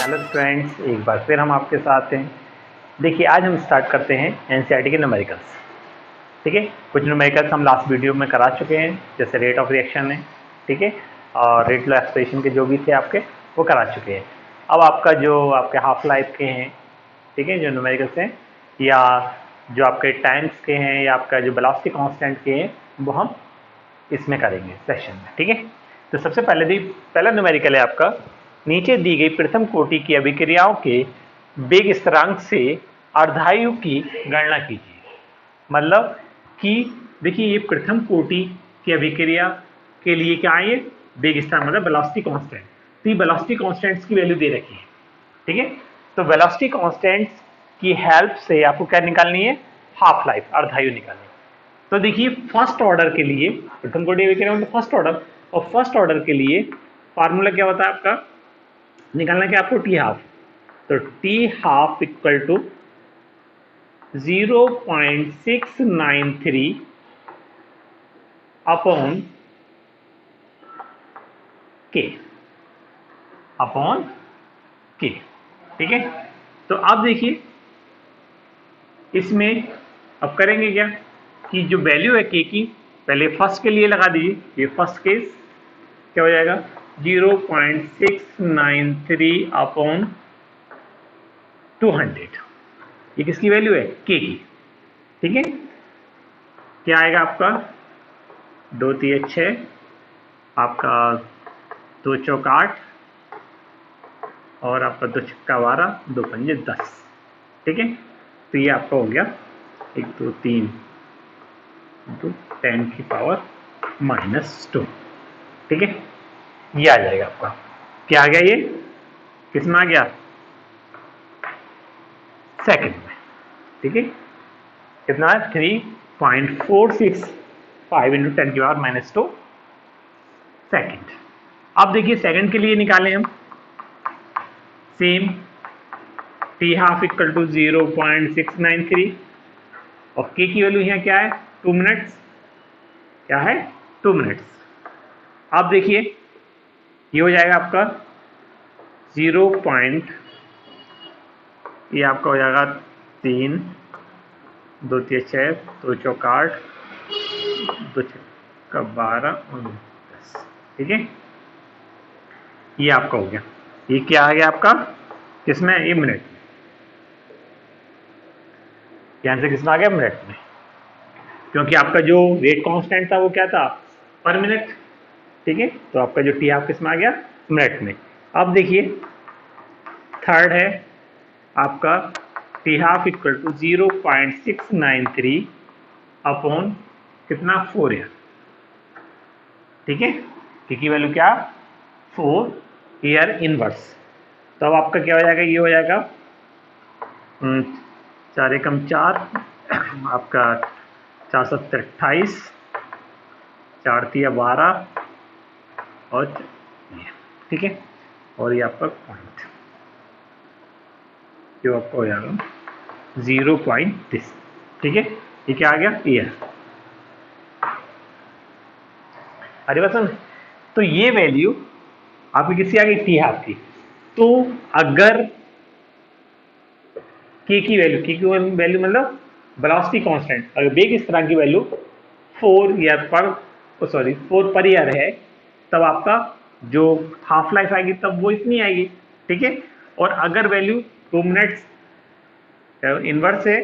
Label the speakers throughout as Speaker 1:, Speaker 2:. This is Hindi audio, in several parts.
Speaker 1: हेलो स्टूडेंट्स, एक बार फिर हम आपके साथ हैं। देखिए, आज हम स्टार्ट करते हैं एनसीईआरटी के न्यूमेरिकल्स। ठीक है, कुछ न्यूमेरिकल्स हम लास्ट वीडियो में करा चुके हैं, जैसे रेट ऑफ रिएक्शन है, ठीक है, और रेट लॉ एक्सप्रेशन के जो भी थे आपके, वो करा चुके हैं। अब आपका जो आपके हाफ लाइफ के हैं, ठीक है, जो न्यूमेरिकल्स हैं, या जो आपके टाइम्स के हैं, या आपका जो वेलोसिटी कांस्टेंट के हैं, वो हम इसमें करेंगे सेशन में। ठीक है, तो सबसे पहला न्यूमेरिकल है आपका, नीचे दी गई प्रथम कोटि की अभिक्रियाओं के वेग स्थिरांक से अर्धायु की गणना कीजिए। मतलब कि देखिए, ये प्रथम कोटि की अभिक्रिया के लिए क्या है, वेग स्थिरांक मतलब वेलोसिटी कांस्टेंट। तो ये वेलोसिटी कांस्टेंट्स की वैल्यू दे रखी है। ठीक है, तो वेलोसिटी कांस्टेंट्स की हेल्प से आपको क्या निकालनी है, हाफ लाइफ, अर्धायु निकालनी है। तो देखिए, फर्स्ट ऑर्डर के लिए प्रथम कोटि अभिक्रिया मतलब फर्स्ट ऑर्डर, और फर्स्ट ऑर्डर के लिए फार्मूला क्या होता है आपका, निकालना क्या आपको, टी हाफ। तो T half equal to 0.693 upon K, upon K. ठीक है, तो अब देखिए इसमें अब करेंगे क्या कि जो वैल्यू है के की, पहले फर्स्ट के लिए लगा दीजिए। ये फर्स्ट केस क्या हो जाएगा, 0.693 अपॉन 200। ये किसकी वैल्यू है, के की। ठीक है, क्या आएगा आपका, 2 3 6, आपका 2 चौक 8, और आपका 2 छक्का 12, 2 पंजे 10। ठीक है, तो ये आपका हो गया 1 2 3 इंटू 10 की पावर -2। ठीक है, ये आ जाएगा आपका, क्या आ गया, ये किस में आ गया, सेकंड में। ठीक है, कितना है, 3.465 इंटू 10 की पावर -2 सेकंड। अब देखिए सेकंड के लिए निकालें हम, same T half equal to 0.693, और के की वैल्यू यहाँ क्या है, 2 मिनट्स, क्या है, 2 मिनट्स। अब देखिए ये हो जाएगा आपका 0. ये आपका हो जाएगा 3 2 3 6, 2 चौक 8, 2 छक्का 12 और 10। ठीक है, ये आपका हो गया, ये क्या आ गया आपका, किसमें, ये मिनट में। यहाँ से किसमें आ गया, मिनट में, क्योंकि आपका जो रेट कांस्टेंट था वो क्या था, पर मिनट। ठीक है, तो आपका जो टी हाफ किसमें आ गया, मिनट में। अब देखिए थर्ड है आपका T half equal to 0.693 upon कितना, 4 ईयर। ठीक है, टी की वैल्यू क्या, 4 ईयर इनवर्स। तो अब आपका क्या हो जाएगा, ये हो जाएगा 4 एकम 4, आपका 4 7 28, 4 3 12, और ठीक है, और ये आपका पॉइंट जो आपका हो जाएगा 0.3। ठीक है, ये क्या आ गया, ईयर। अरे बस, तो ये वैल्यू आपकी किसकी आ गई, टी हाफ की। तो अगर के की वैल्यू मतलब वेलोसिटी कांस्टेंट, अगर वेग इस तरह की वैल्यू 4 ईयर पर, 4 पर ईयर है, तब आपका जो हाफ लाइफ आएगी तब वो इतनी आएगी। ठीक है, और अगर वैल्यू 2 मिनट्स इनवर्स है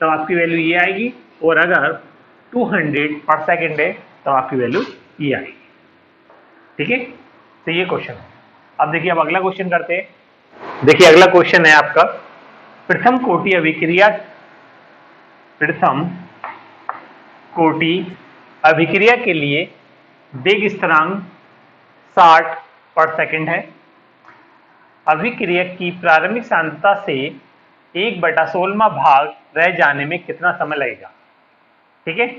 Speaker 1: तब आपकी वैल्यू ये आएगी, और अगर 200 पर सेकेंड है तब आपकी वैल्यू ये आएगी। ठीक है, तो ये क्वेश्चन है। अब देखिए, अब अगला क्वेश्चन करते हैं। देखिए अगला क्वेश्चन है आपका, प्रथम कोटि अभिक्रिया के लिए वेग स्थिरांक 60 पर सेकेंड है। अभिक्रिया की प्रारंभिक सांद्रता से 1/16 भाग रह जाने में कितना समय लगेगा। ठीक है,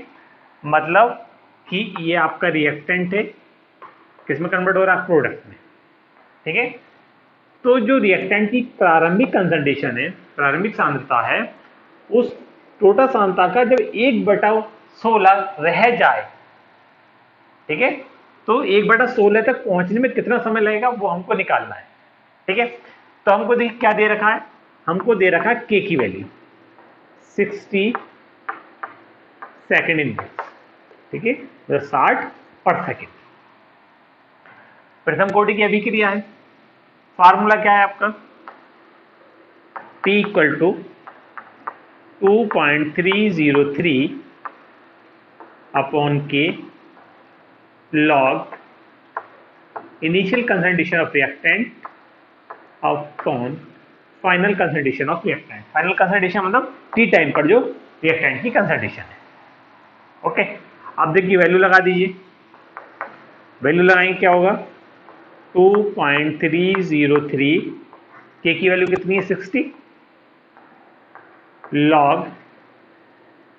Speaker 1: मतलब कि ये आपका रिएक्टेंट है, किसमें कन्वर्ट हो रहा है, प्रोडक्ट में। ठीक है, तो जो रिएक्टेंट की प्रारंभिक कंसंट्रेशन है, प्रारंभिक सांद्रता है, उस टोटल सांद्रता का जब 1/16 रह जाए, ठीक है, तो 1/16 तक पहुंचने में कितना समय लगेगा वो हमको निकालना है। ठीक है, तो तो हमको देखिए क्या दे रखा है, हमको दे रखा है के की वैल्यू 60 सेकेंड इन मिनट्स, ठीक है, 60 पर सेकेंड। प्रथम कोटि की अभिक्रिया है, फार्मूला क्या है आपका, T इक्वल टू 2.303 अपॉन के log initial concentration of reactant upon final concentration of reactant. Final concentration मतलब टी टाइम पर जो रिएक्टेंट की कंसंट्रेशन है। ओके, अब देखिए वैल्यू लगा दीजिए, वैल्यू लगाएंगे क्या होगा 2.303, के की वैल्यू कितनी है 60, लॉग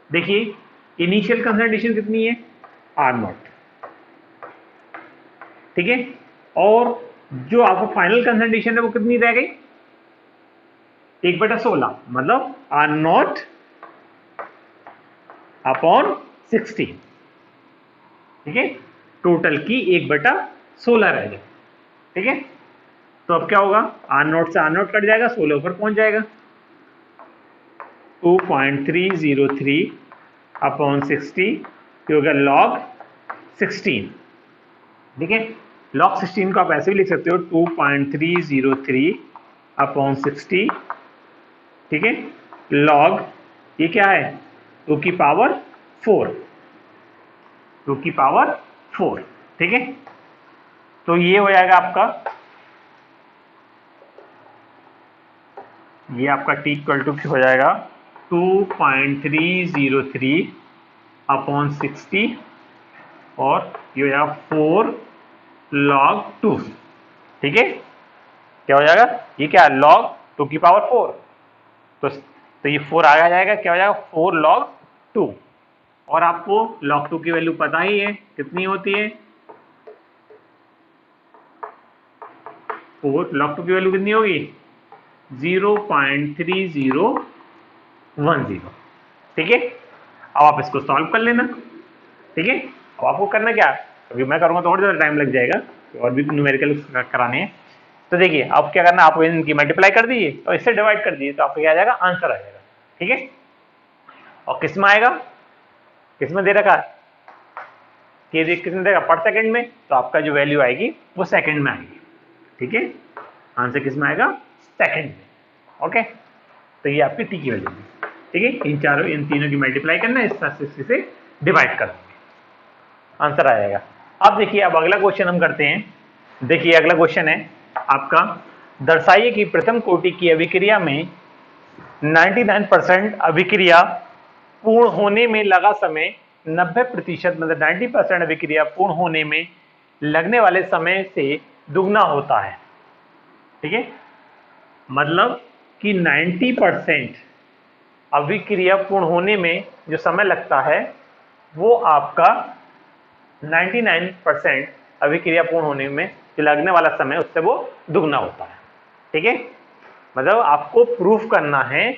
Speaker 1: देखिए इनिशियल कंसंट्रेशन कितनी है R0, ठीक है, और जो आपको फाइनल कंसंट्रेशन है वो कितनी रह गई 1/16, मतलब R0 अपॉन 60, ठीक है, टोटल की 1/16 रह गई, ठीक है। तो अब क्या होगा, R0 से R0 कट जाएगा, 16 ऊपर पहुंच जाएगा, 2.303 अपॉन 60 होगा लॉग 16, ठीक है। लॉग 16 को आप ऐसे भी लिख सकते हो 2.303 अपॉन 60, ठीक है, लॉग ये क्या है 2 की पावर 4, 2 की पावर 4, ठीक है। तो ये हो जाएगा आपका, ये आपका T इक्वल टू हो जाएगा 2.303 अपॉन 60 और ये हो जाएगा 4 log 2, ठीक है। क्या हो जाएगा, ये क्या है log 2 की पावर 4, तो ये 4 आ जाएगा, क्या हो जाएगा 4 log 2, और आपको log 2 की वैल्यू पता ही है कितनी होती है, 4 log 2 की वैल्यू कितनी होगी 0.3010, ठीक है। अब आप इसको सॉल्व कर लेना, ठीक है। अब आपको करना क्या, अभी मैं करूंगा तो और ज़्यादा टाइम लग जाएगा, और भी न्यूमेरिकल कराने हैं। तो देखिए अब क्या करना, आपको इनकी मल्टीप्लाई कर दीजिए और इससे डिवाइड कर दीजिए, तो आपको क्या आ जाएगा, आंसर आ जाएगा, ठीक है। और किस में आएगा, किस में दे रखा है कि किसमें देगा पर सेकंड में, तो आपका जो वैल्यू आएगी वो सेकंड में आएगी, ठीक है। आंसर किस में आएगा, सेकंड में, ओके। तो ये आपकी टी की वैल्यू है, ठीक है। इन तीनों की मल्टीप्लाई करना है, इस से डिवाइड कर देंगे, आंसर आ जाएगा। अब देखिए, अब अगला क्वेश्चन हम करते हैं। देखिए अगला क्वेश्चन है आपका, दर्शाइए कि प्रथम कोटि की अभिक्रिया में 99% अभिक्रिया पूर्ण होने में लगा समय 90%, मतलब 90% अभिक्रिया पूर्ण होने में लगने वाले समय से दुगना होता है, ठीक है। मतलब कि 90% अभिक्रिया पूर्ण होने में जो समय लगता है वो आपका 99% अभिक्रिया पूर्ण होने में जो लगने वाला समय उससे वो दुगना होता है, ठीक है। मतलब आपको प्रूफ करना है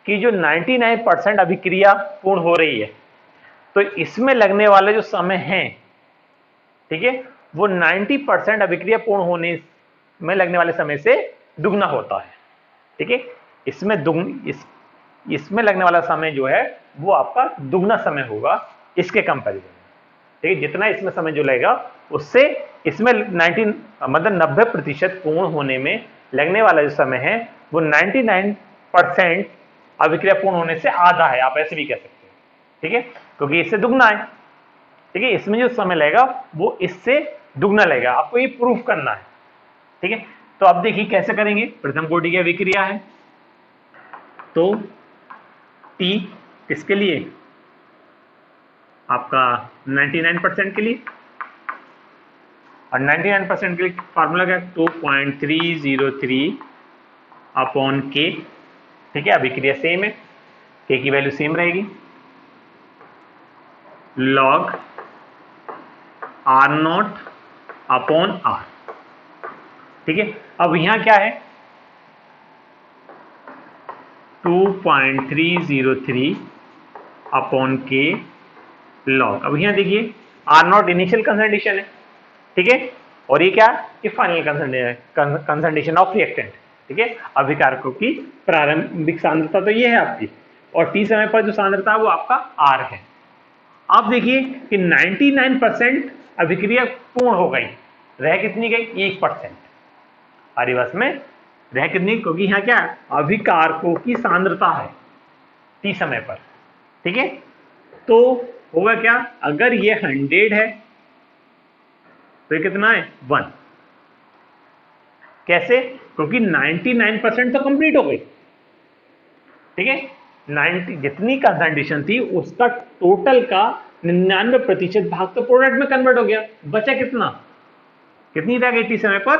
Speaker 1: कि जो 99% अभिक्रिया पूर्ण हो रही है, तो इसमें लगने वाले जो समय हैं, ठीक है, वो 90% अभिक्रिया पूर्ण होने में लगने वाले समय से दुगना होता है, ठीक है। इसमें लगने वाला समय जो है वो आपका दुगना समय होगा इसके कंपैरिजन में, ठीक है। जितना इसमें समय जो लगेगा उससे इसमें 90% पूर्ण होने में लगने वाला जो समय है वो 99% अभिक्रिया पूर्ण होने से आधा है, आप ऐसे भी कह सकते हैं, ठीक है, क्योंकि इससे दुगना है, ठीक है। इसमें जो समय लगेगा वो इससे दुगना लगेगा, आपको ये प्रूफ करना है, ठीक है। तो अब देखिए कैसे करेंगे, प्रथम कोटि की अभिक्रिया है, तो T किसके लिए, आपका 99% के लिए, और 99% के लिए फार्मूला क्या है 2.303 अपॉन के, ठीक है। अभिक्रिया सेम है, के की वैल्यू सेम रहेगी, लॉग R0 अपॉन R, ठीक है। अब यहां क्या है 2.303 अपॉन के लॉग, अब यहां देखिए R0 इनिशियल कंसंट्रेशन है, ठीक है, और ये क्या, ये फाइनल कंसंट्रेशन ऑफ रिएक्टेंट, ठीक है, अभिकारकों की प्रारंभिक सांद्रता तो ये है आपकी, और टी समय पर जो सांद्रता है वो आपका आर है। अब देखिए कि 99% अभिक्रिया पूर्ण हो गई, रह कितनी गई 1%। रिवर्स में रह कितनी, क्योंकि यहाँ क्या अभिकारकों की सांद्रता है टी समय पर, ठीक है। तो होगा क्या, अगर ये 100 है तो ये कितना है 1। कैसे, क्योंकि 99% तो कंप्लीट हो गई, ठीक है। 90 जितनी कंसंट्रेशन थी उसका टोटल का 99% भाग तो प्रोडक्ट में कन्वर्ट हो गया, बचा कितना, कितनी रह गई टी समय पर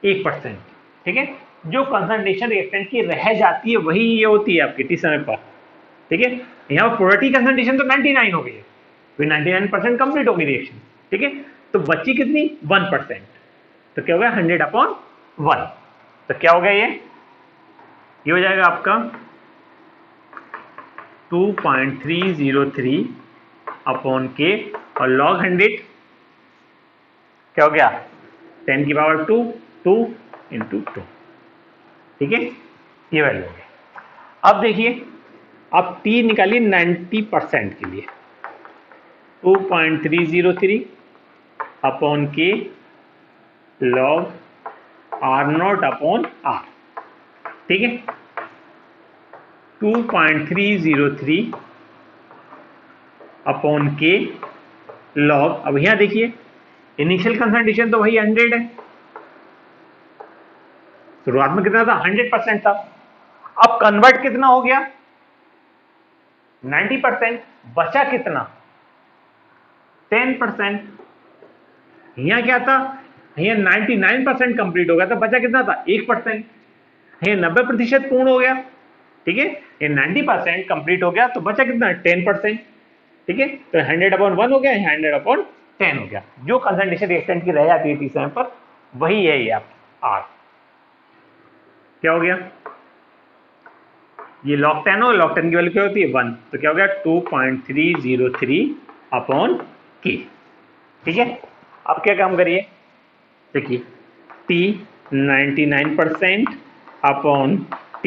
Speaker 1: 1%, ठीक है। जो कंसंट्रेशन रिएक्टेंट की रह जाती है वही ये होती है आपकी टी समय पर, ठीक है। यहाँ पर प्रोडक्ट की कंसंट्रेशन तो 99 हो गई है, फिर 99% कंप्लीट हो गई रिएक्शन, ठीक है। तो बची कितनी 1%, तो क्या हो गया 100/1, तो क्या हो गया ये हो जाएगा आपका 2.303/K, और log 100 क्या हो गया 10⁻², 2 × 2, ठीक है, ये वैल्यू हो गई। अब देखिए, अब T निकालिए 90% के लिए, 2.303/K log R0/R, ठीक है। 2.303/K log, अब यहां देखिए इनिशियल कंसंट्रेशन तो वही 100 है, शुरुआत में कितना था 100% था, अब कन्वर्ट कितना हो गया 90%, बचा कितना 10%। यहां क्या था, यहां 99% कंप्लीट हो गया था, बचा कितना था 1%, यहां 90% पूर्ण हो गया, ठीक है। ये 90% कंप्लीट हो गया तो बचा कितना 10%, ठीक है। तो 100/1 हो गया, 100/10 हो गया। जो कंसंट्रेशन रिएक्टेंट की रह जाती है टी समय पर वही है ये आप आर। क्या हो गया, ये log 10 हो, log 10 की वैल्यू क्या होती है 1, तो क्या हो गया 2.303/K, ठीक है। अब क्या काम करिए, देखिए T 99%/T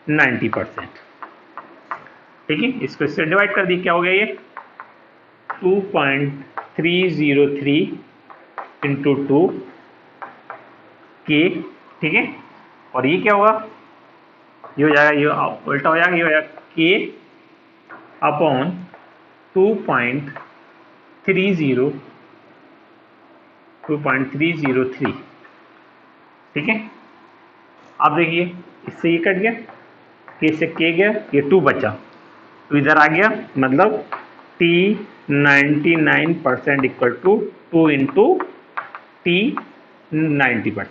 Speaker 1: 90%, ठीक है। इसको इससे डिवाइड कर दी, क्या हो गया ये 2.303 × 2K, ठीक है। और ये क्या होगा, ये हो जाएगा, ये उल्टा हो जाएगा, ये हो जाएगा K/2.303, ठीक है। अब देखिए इससे ये कट गया, K से K गया, ये 2 बचा, तो इधर आ गया, मतलब T 99% = 2 × T 90%,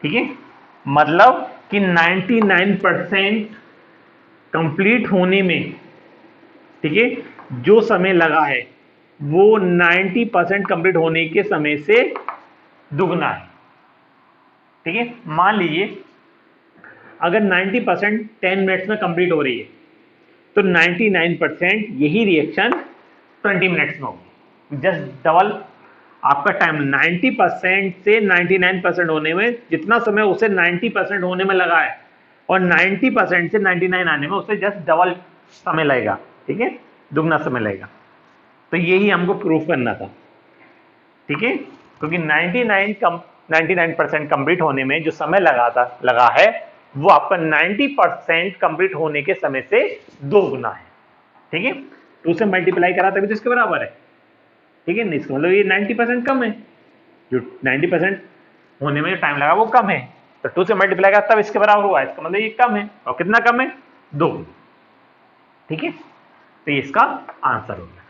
Speaker 1: ठीक है। मतलब कि 99% कंप्लीट होने में, ठीक है, जो समय लगा है वो 90% कंप्लीट होने के समय से दुगना है, ठीक है। मान लीजिए अगर 90% 10 मिनट्स में कंप्लीट हो रही है तो 99% यही रिएक्शन 20 मिनट्स में होगी, जस्ट डबल आपका टाइम। 90% से 99% होने में जितना समय उसे 90% होने में लगा है, और 90% से 99 आने में उसे जस्ट डबल समय लगेगा, ठीक है, दुगना समय लगेगा। तो यही हमको प्रूफ करना था, ठीक है, क्योंकि 99% कंप्लीट होने में जो समय लगा है वो आपका 90% कंप्लीट होने के समय से 2 गुना है, ठीक है। 2 से मल्टीप्लाई करा तभी तो इसके बराबर है, ठीक है। इसका मतलब ये 90% कम है, जो 90% होने में जो टाइम लगा वो कम है, तो 2 से मल्टीप्लाई करा तब इसके बराबर हुआ, इसका मतलब ये कम है, और कितना कम है 2, ठीक है। तो ये इसका आंसर हो गया।